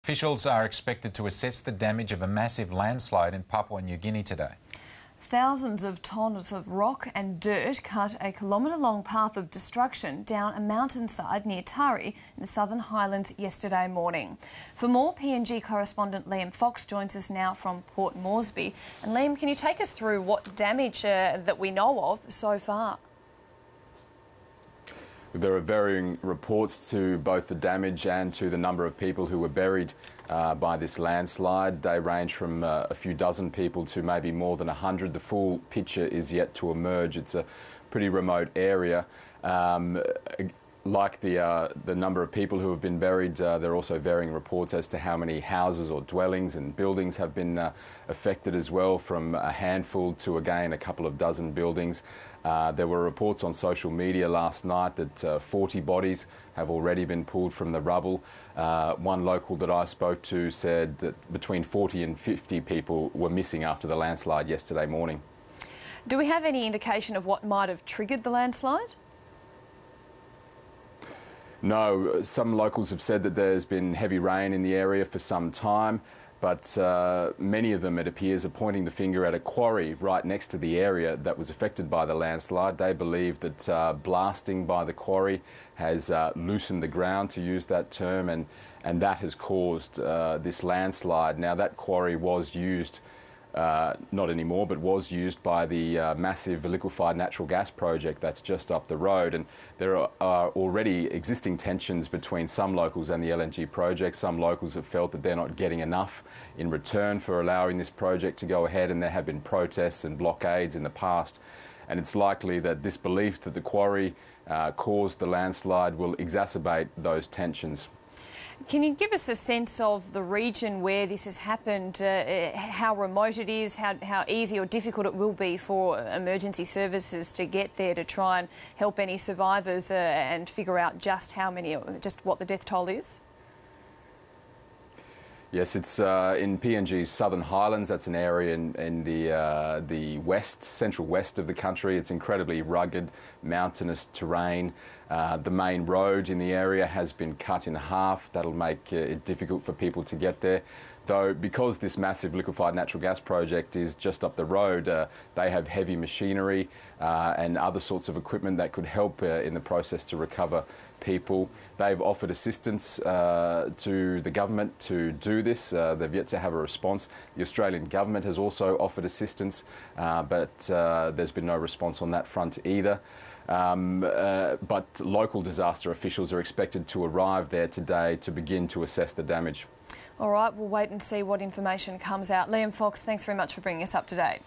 Officials are expected to assess the damage of a massive landslide in Papua New Guinea today. Thousands of tonnes of rock and dirt cut a kilometre-long path of destruction down a mountainside near Tari in the Southern Highlands yesterday morning. For more, PNG correspondent Liam Fox joins us now from Port Moresby. And Liam, can you take us through what damage that we know of so far? There are varying reports to both the damage and to the number of people who were buried by this landslide. They range from a few dozen people to maybe more than 100. The full picture is yet to emerge. It's a pretty remote area. Like the number of people who have been buried, there are also varying reports as to how many houses or dwellings and buildings have been affected as well, from a handful to, again, a couple of dozen buildings. There were reports on social media last night that 40 bodies have already been pulled from the rubble. One local that I spoke to said that between 40 and 50 people were missing after the landslide yesterday morning. Do we have any indication of what might have triggered the landslide? No, some locals have said that there's been heavy rain in the area for some time, but many of them, it appears, are pointing the finger at a quarry right next to the area that was affected by the landslide. They believe that blasting by the quarry has loosened the ground, to use that term, and that has caused this landslide. Now, that quarry was used not anymore, but was used by the massive liquefied natural gas project that's just up the road. And there are already existing tensions between some locals and the LNG project. Some locals have felt that they're not getting enough in return for allowing this project to go ahead, and there have been protests and blockades in the past. And it's likely that this belief that the quarry caused the landslide will exacerbate those tensions. Can you give us a sense of the region where this has happened, how remote it is, how easy or difficult it will be for emergency services to get there to try and help any survivors and figure out just what the death toll is? Yes, it's in PNG's Southern Highlands. That's an area in the west, central west of the country. It's incredibly rugged, mountainous terrain. The main road in the area has been cut in half. That'll make it difficult for people to get there. Though, because this massive liquefied natural gas project is just up the road, they have heavy machinery and other sorts of equipment that could help in the process to recover people. They've offered assistance to the government to do this. They've yet to have a response. The Australian government has also offered assistance, but there's been no response on that front either. But local disaster officials are expected to arrive there today to begin to assess the damage. All right, we'll wait and see what information comes out. Liam Fox, thanks very much for bringing us up to date.